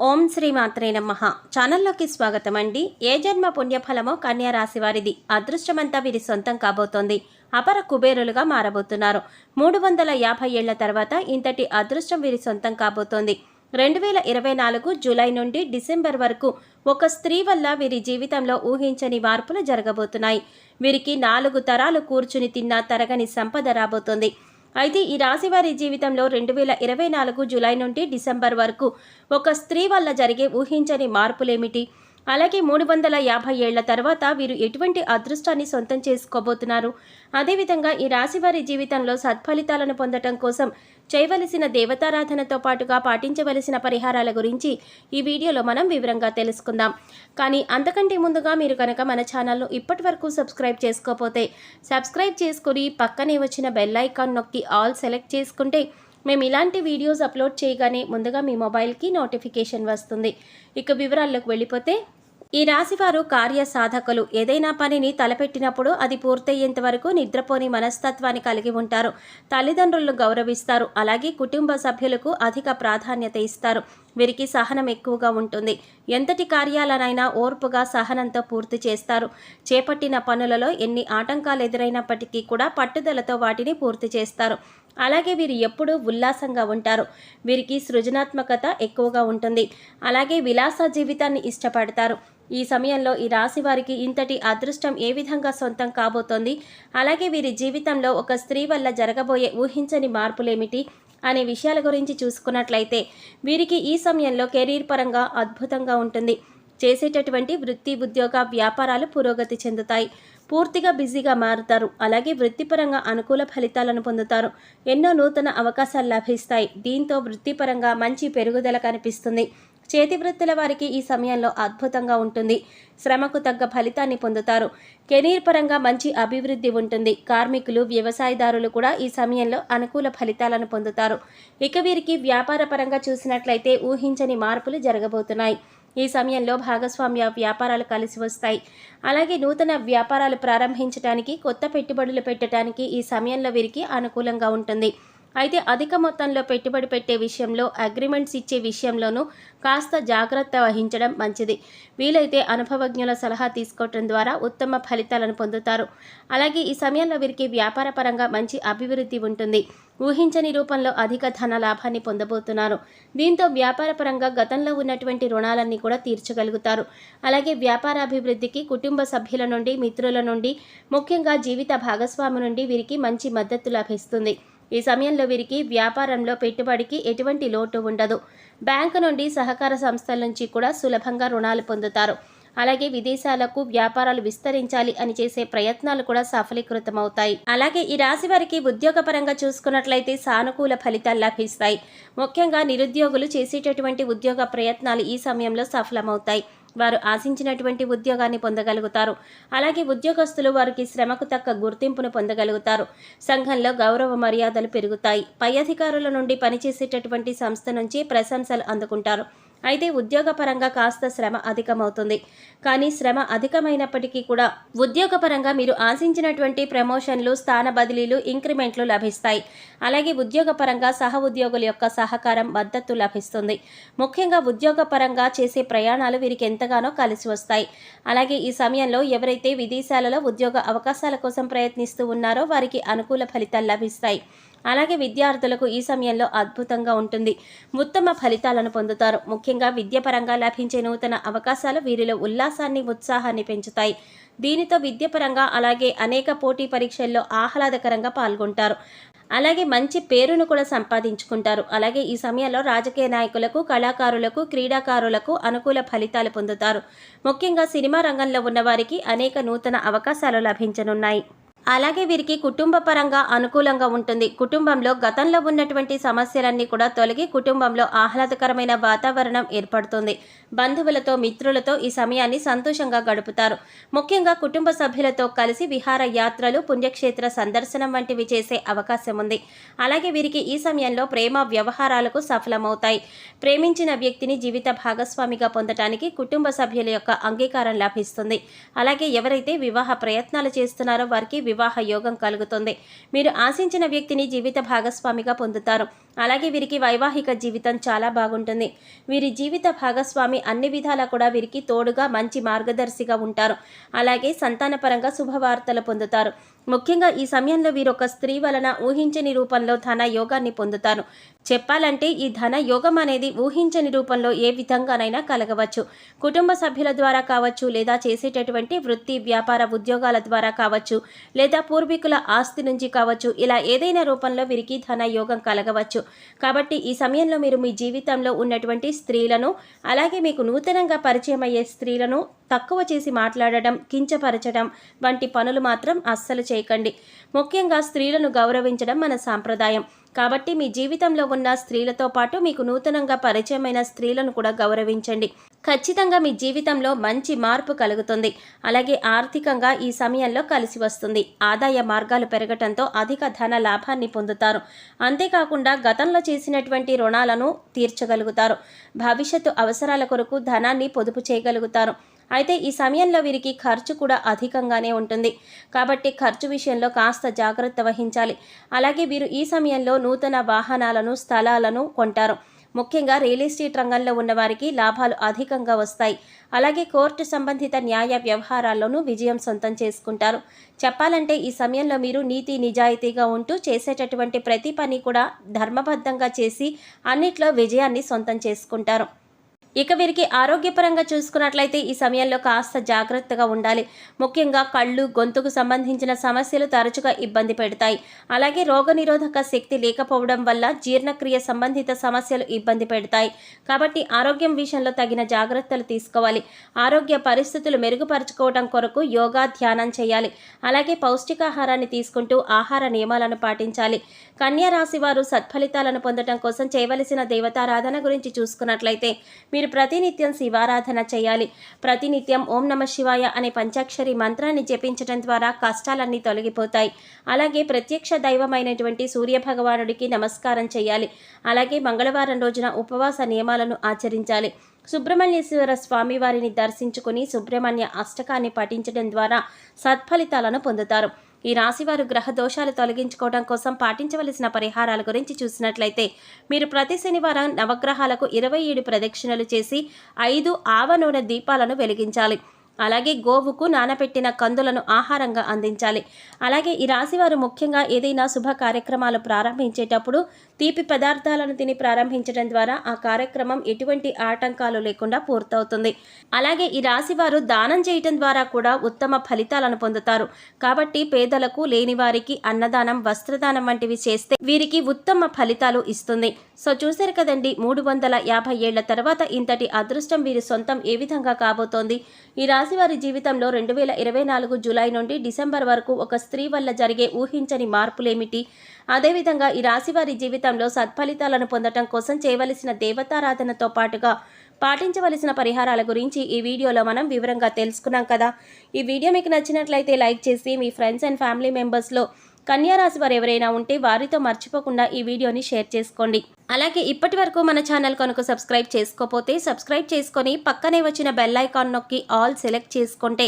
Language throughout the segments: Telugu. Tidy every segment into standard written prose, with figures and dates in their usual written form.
ఓం శ్రీ మాత్రే నమః. ఛానల్లోకి స్వాగతం అండి. ఏ జన్మ పుణ్యఫలమో కన్యా రాశి వారిది. అదృష్టమంతా వీరి సొంతం కాబోతోంది. అపర కుబేరులుగా మారబోతున్నారు. 350 ఏళ్ల తర్వాత ఇంతటి అదృష్టం వీరి సొంతం కాబోతోంది. 2024 జూలై నుండి డిసెంబర్ వరకు ఒక స్త్రీ వల్ల వీరి జీవితంలో ఊహించని మార్పులు జరగబోతున్నాయి. వీరికి 4 తరాలు కూర్చుని తిన్నా తరగని సంపద రాబోతోంది. అయితే ఈ రాశి వారి జీవితంలో 2024 జూలై నుండి డిసెంబర్ వరకు ఒక స్త్రీ వల్ల జరిగే ఊహించని మార్పులేమిటి, అలాగే 350 ఏళ్ల తర్వాత వీరు ఎటువంటి అదృష్టాన్ని సొంతం చేసుకోబోతున్నారు, అదేవిధంగా ఈ రాశి వారి జీవితంలో సత్ఫలితాలను పొందటం కోసం చేయవలసిన దేవతారాధనతో పాటుగా పాటించవలసిన పరిహారాల గురించి ఈ వీడియోలో మనం వివరంగా తెలుసుకుందాం. కానీ అంతకంటే ముందుగా మీరు కనుక మన ఛానల్ను ఇప్పటి వరకు సబ్స్క్రైబ్ చేసుకోకపోతే సబ్స్క్రైబ్ చేసుకుని పక్కనే వచ్చిన బెల్ ఐకాన్ నొక్కి ఆల్ సెలెక్ట్ చేసుకుంటే మేము ఇలాంటి వీడియోస్ అప్లోడ్ చేయగానే ముందుగా మీ మొబైల్కి నోటిఫికేషన్ వస్తుంది. ఇక వివరాల్లోకి వెళ్ళిపోతే, ఈ రాశివారు కార్య సాధకులు. ఏదైనా పనిని తలపెట్టినప్పుడు అది పూర్తయ్యేంత వరకు నిద్రపోని మనస్తత్వాన్ని కలిగి ఉంటారు. తల్లిదండ్రులను గౌరవిస్తారు. అలాగే కుటుంబ సభ్యులకు అధిక ప్రాధాన్యత ఇస్తారు. వీరికి సహనం ఎక్కువగా ఉంటుంది. ఎంతటి కార్యాలనైనా ఓర్పుగా సహనంతో పూర్తి చేస్తారు. చేపట్టిన పనులలో ఎన్ని ఆటంకాలు ఎదురైనప్పటికీ కూడా పట్టుదలతో వాటిని పూర్తి చేస్తారు. అలాగే వీరు ఎప్పుడూ ఉల్లాసంగా ఉంటారు. వీరికి సృజనాత్మకత ఎక్కువగా ఉంటుంది. అలాగే విలాస జీవితాన్ని ఇష్టపడతారు. ఈ సమయంలో ఈ రాశి వారికి ఇంతటి అదృష్టం ఏ విధంగా సొంతం కాబోతోంది, అలాగే వీరి జీవితంలో ఒక స్త్రీ వల్ల జరగబోయే ఊహించని మార్పులేమిటి అనే విషయాల గురించి చూసుకున్నట్లయితే, వీరికి ఈ సమయంలో కెరీర్ పరంగా అద్భుతంగా ఉంటుంది. చేసేటటువంటి వృత్తి, ఉద్యోగ, వ్యాపారాలు పురోగతి చెందుతాయి. పూర్తిగా బిజీగా మారుతారు. అలాగే వృత్తిపరంగా అనుకూల ఫలితాలను పొందుతారు. ఎన్నో నూతన అవకాశాలు లభిస్తాయి. దీంతో వృత్తిపరంగా మంచి పెరుగుదల కనిపిస్తుంది. చేతి వృత్తుల వారికి ఈ సమయంలో అద్భుతంగా ఉంటుంది. శ్రమకు తగ్గ ఫలితాన్ని పొందుతారు. కెరీర్ పరంగా మంచి అభివృద్ధి ఉంటుంది. కార్మికులు, వ్యవసాయదారులు కూడా ఈ సమయంలో అనుకూల ఫలితాలను పొందుతారు. ఇక వీరికి వ్యాపార పరంగా చూసినట్లయితే ఊహించని మార్పులు జరగబోతున్నాయి. ఈ సమయంలో భాగస్వామ్య వ్యాపారాలు కలిసి వస్తాయి. అలాగే నూతన వ్యాపారాలు ప్రారంభించడానికి, కొత్త పెట్టుబడులు పెట్టడానికి ఈ సమయంలో వీరికి అనుకూలంగా ఉంటుంది. అయితే అధిక మొత్తంలో పెట్టుబడి పెట్టే విషయంలో, అగ్రిమెంట్స్ ఇచ్చే విషయంలోనూ కాస్త జాగ్రత్త వహించడం మంచిది. వీలైతే అనుభవజ్ఞుల సలహా తీసుకోవటం ద్వారా ఉత్తమ ఫలితాలను పొందుతారు. అలాగే ఈ సమయంలో వీరికి వ్యాపార పరంగా మంచి అభివృద్ధి ఉంటుంది. ఊహించని రూపంలో అధిక ధన లాభాన్ని పొందబోతున్నారు. దీంతో వ్యాపార పరంగా గతంలో ఉన్నటువంటి రుణాలన్నీ కూడా తీర్చగలుగుతారు. అలాగే వ్యాపార అభివృద్ధికి కుటుంబ సభ్యుల నుండి, మిత్రుల నుండి, ముఖ్యంగా జీవిత భాగస్వామి నుండి వీరికి మంచి మద్దతు లభిస్తుంది. ఈ సమయంలో వీరికి వ్యాపారంలో పెట్టుబడికి ఎటువంటి లోటు ఉండదు. బ్యాంకు నుండి, సహకార సంస్థల నుంచి కూడా సులభంగా రుణాలు పొందుతారు. అలాగే విదేశాలకు వ్యాపారాలు విస్తరించాలి అని చేసే ప్రయత్నాలు కూడా సఫలీకృతమవుతాయి. అలాగే ఈ రాశి వారికి ఉద్యోగపరంగా చూసుకున్నట్లయితే సానుకూల ఫలితాలు లభిస్తాయి. ముఖ్యంగా నిరుద్యోగులు చేసేటటువంటి ఉద్యోగ ప్రయత్నాలు ఈ సమయంలో సఫలమవుతాయి. వారు ఆశించినటువంటి ఉద్యోగాన్ని పొందగలుగుతారు. అలాగే ఉద్యోగస్తులు వారికి శ్రమకు తగ్గ గుర్తింపును పొందగలుగుతారు. సంఘంలో గౌరవ మర్యాదలు పెరుగుతాయి. పై అధికారుల నుండి పనిచేసేటటువంటి సంస్థ నుంచి ప్రశంసలు అందుకుంటారు. అయితే ఉద్యోగపరంగా కాస్త శ్రమ అధికమవుతుంది. కానీ శ్రమ అధికమైనప్పటికీ కూడా ఉద్యోగపరంగా మీరు ఆశించినటువంటి ప్రమోషన్లు, స్థాన బదిలీలు, ఇంక్రిమెంట్లు లభిస్తాయి. అలాగే ఉద్యోగపరంగా సహ ఉద్యోగుల యొక్క సహకారం, మద్దతు లభిస్తుంది. ముఖ్యంగా ఉద్యోగపరంగా చేసే ప్రయాణాలు వీరికి ఎంతగానో కలిసి వస్తాయి. అలాగే ఈ సమయంలో ఎవరైతే విదేశాలలో ఉద్యోగ అవకాశాల కోసం ప్రయత్నిస్తూ ఉన్నారో వారికి అనుకూల ఫలితాలు లభిస్తాయి. అలాగే విద్యార్థులకు ఈ సమయంలో అద్భుతంగా ఉంటుంది. ఉత్తమ ఫలితాలను పొందుతారు. ముఖ్యంగా విద్యపరంగా లభించే నూతన అవకాశాలు వీరిలో ఉల్లాసాన్ని, ఉత్సాహాన్ని పెంచుతాయి. దీనితో విద్యపరంగా అలాగే అనేక పోటీ పరీక్షల్లో ఆహ్లాదకరంగా పాల్గొంటారు. అలాగే మంచి పేరును కూడా సంపాదించుకుంటారు. అలాగే ఈ సమయంలో రాజకీయ నాయకులకు, కళాకారులకు, క్రీడాకారులకు అనుకూల ఫలితాలు పొందుతారు. ముఖ్యంగా సినిమా రంగంలో ఉన్నవారికి అనేక నూతన అవకాశాలు లభించనున్నాయి. అలాగే వీరికి కుటుంబ పరంగా అనుకూలంగా ఉంటుంది. కుటుంబంలో గతంలో ఉన్నటువంటి సమస్యలన్నీ కూడా తొలగి కుటుంబంలో ఆహ్లాదకరమైన వాతావరణం ఏర్పడుతుంది. బంధువులతో, మిత్రులతో ఈ సమయాన్ని సంతోషంగా గడుపుతారు. ముఖ్యంగా కుటుంబ సభ్యులతో కలిసి విహార యాత్రలు, పుణ్యక్షేత్ర సందర్శనం వంటివి చేసే అవకాశం ఉంది. అలాగే వీరికి ఈ సమయంలో ప్రేమ వ్యవహారాలకు సఫలమవుతాయి. ప్రేమించిన వ్యక్తిని జీవిత భాగస్వామిగా పొందటానికి కుటుంబ సభ్యుల యొక్క అంగీకారం లభిస్తుంది. అలాగే ఎవరైతే వివాహ ప్రయత్నాలు చేస్తున్నారో వారికి వివాహ యోగం కలుగుతుంది. మీరు ఆశించిన వ్యక్తిని జీవిత భాగస్వామిగా పొందుతారు. అలాగే వీరికి వైవాహిక జీవితం చాలా బాగుంటుంది. వీరి జీవిత భాగస్వామి అన్ని విధాలా కూడా వీరికి తోడుగా మంచి మార్గదర్శిగా ఉంటారు. అలాగే సంతానపరంగా శుభవార్తలు పొందుతారు. ముఖ్యంగా ఈ సమయంలో వీరు ఒక స్త్రీ వలన ఊహించని రూపంలో ధన యోగాన్ని పొందుతారు. చెప్పాలంటే ఈ ధన యోగం అనేది ఊహించని రూపంలో ఏ విధంగానైనా కలగవచ్చు. కుటుంబ సభ్యుల ద్వారా కావచ్చు, లేదా చేసేటటువంటి వృత్తి వ్యాపార ఉద్యోగాల ద్వారా కావచ్చు, లేదా పూర్వీకుల ఆస్తి నుంచి కావచ్చు, ఇలా ఏదైనా రూపంలో వీరికి ధన యోగం కలగవచ్చు. కాబట్టి ఈ సమయంలో మీరు మీ జీవితంలో ఉన్నటువంటి స్త్రీలను, అలాగే మీకు నూతనంగా పరిచయం అయ్యే స్త్రీలను తక్కువ చేసి మాట్లాడడం, కించపరచడం వంటి పనులు మాత్రం అస్సలు చేయకండి. ముఖ్యంగా స్త్రీలను గౌరవించడం మన సాంప్రదాయం. కాబట్టి మీ జీవితంలో ఉన్న స్త్రీలతో పాటు మీకు నూతనంగా పరిచయమైన స్త్రీలను కూడా గౌరవించండి. ఖచ్చితంగా మీ జీవితంలో మంచి మార్పు కలుగుతుంది. అలాగే ఆర్థికంగా ఈ సమయంలో కలిసి వస్తుంది. ఆదాయ మార్గాలు పెరగటంతో అధిక ధన లాభాన్ని పొందుతారు. అంతేకాకుండా గతంలో చేసినటువంటి రుణాలను తీర్చగలుగుతారు. భవిష్యత్తు అవసరాల కొరకు ధనాన్ని పొదుపు చేయగలుగుతారు. అయితే ఈ సమయంలో వీరికి ఖర్చు కూడా అధికంగానే ఉంటుంది. కాబట్టి ఖర్చు విషయంలో కాస్త జాగ్రత్త వహించాలి. అలాగే వీరు ఈ సమయంలో నూతన వాహనాలను, స్థలాలను కొంటారు. ముఖ్యంగా రియల్ ఎస్టేట్ రంగంలో ఉన్నవారికి లాభాలు అధికంగా వస్తాయి. అలాగే కోర్టు సంబంధిత న్యాయ వ్యవహారాల్లోనూ విజయం సొంతం చేసుకుంటారు. చెప్పాలంటే ఈ సమయంలో మీరు నీతి నిజాయితీగా ఉంటూ చేసేటటువంటి ప్రతి పని కూడా ధర్మబద్ధంగా చేసి అన్నిట్లో విజయాన్ని సొంతం చేసుకుంటారు. ఇక వీరికి ఆరోగ్యపరంగా చూసుకున్నట్లయితే ఈ సమయంలో కాస్త జాగ్రత్తగా ఉండాలి. ముఖ్యంగా కళ్ళు, గొంతుకు సంబంధించిన సమస్యలు తరచుగా ఇబ్బంది పెడతాయి. అలాగే రోగనిరోధక శక్తి లేకపోవడం వల్ల జీర్ణక్రియ సంబంధిత సమస్యలు ఇబ్బంది పెడతాయి. కాబట్టి ఆరోగ్యం విషయంలో తగిన జాగ్రత్తలు తీసుకోవాలి. ఆరోగ్య పరిస్థితులు మెరుగుపరుచుకోవడం కొరకు యోగా, ధ్యానం చేయాలి. అలాగే పౌష్టికాహారాన్ని తీసుకుంటూ ఆహార నియమాలను పాటించాలి. కన్యా రాశి వారు సత్ఫలితాలను పొందడం కోసం చేయవలసిన దేవతారాధన గురించి చూసుకున్నట్లయితే మీరు ప్రతినిత్యం శివారాధన చేయాలి. ప్రతినిత్యం ఓం నమ శివాయ అనే పంచాక్షరి మంత్రాన్ని జపించడం ద్వారా కష్టాలన్నీ తొలగిపోతాయి. అలాగే ప్రత్యక్ష దైవమైనటువంటి సూర్యభగవానుడికి నమస్కారం చేయాలి. అలాగే మంగళవారం రోజున ఉపవాస నియమాలను ఆచరించాలి. సుబ్రహ్మణ్యేశ్వర స్వామి వారిని దర్శించుకుని సుబ్రహ్మణ్య అష్టకాన్ని పఠించడం ద్వారా సత్ఫలితాలను పొందుతారు. ఈ రాశివారు గ్రహ దోషాలు తొలగించుకోవడం కోసం పాటించవలసిన పరిహారాల గురించి చూసినట్లయితే మీరు ప్రతి శనివారం నవగ్రహాలకు 27 ప్రదక్షిణలు చేసి 5 ఆవ నూనె దీపాలను వెలిగించాలి. అలాగే గోవుకు నానబెట్టిన కందులను ఆహారంగా అందించాలి. అలాగే ఈ రాశివారు ముఖ్యంగా ఏదైనా శుభ కార్యక్రమాలు ప్రారంభించేటప్పుడు తీపి పదార్థాలను తిని ప్రారంభించడం ద్వారా ఆ కార్యక్రమం ఎటువంటి ఆటంకాలు లేకుండా పూర్తవుతుంది. అలాగే ఈ రాశివారు దానం చేయటం ద్వారా కూడా ఉత్తమ ఫలితాలను పొందుతారు. కాబట్టి పేదలకు, లేని వారికి అన్నదానం, వస్త్రదానం వంటివి చేస్తే వీరికి ఉత్తమ ఫలితాలు ఇస్తుంది. సో చూశారు కదండి, 350 ఏళ్ల తర్వాత ఇంతటి అదృష్టం వీరి సొంతం ఏ విధంగా కాబోతోంది. ఈ రాశి వారి జీవితంలో 2024 జూలై నుండి డిసెంబర్ వరకు ఒక స్త్రీ వల్ల జరిగే ఊహించని మార్పులేమిటి, అదేవిధంగా ఈ రాశి వారి జీవితంలో సత్ఫలితాలను పొందటం కోసం చేయవలసిన దేవతారాధనతో పాటుగా పాటించవలసిన పరిహారాల గురించి ఈ వీడియోలో మనం వివరంగా తెలుసుకున్నాం కదా. ఈ వీడియో మీకు నచ్చినట్లయితే లైక్ చేసి మీ ఫ్రెండ్స్ అండ్ ఫ్యామిలీ మెంబర్స్లో కన్యా రాశి వారు ఎవరైనా ఉంటే వారితో మర్చిపోకుండా ఈ వీడియోని షేర్ చేసుకోండి. అలాగే ఇప్పటి వరకు మన ఛానల్ కనుక సబ్స్క్రైబ్ చేసుకోకపోతే సబ్స్క్రైబ్ చేసుకొని పక్కనే వచ్చిన బెల్ ఐకాన్ నొక్కి ఆల్ సెలెక్ట్ చేసుకుంటే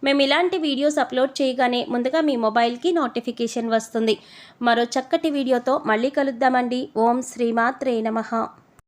మేము ఇలాంటి వీడియోస్ అప్లోడ్ చేయగానే ముందుగా మీ మొబైల్కి నోటిఫికేషన్ వస్తుంది. మరో చక్కటి వీడియోతో మళ్ళీ కలుద్దామండి. ఓం శ్రీమాత్రే నమః.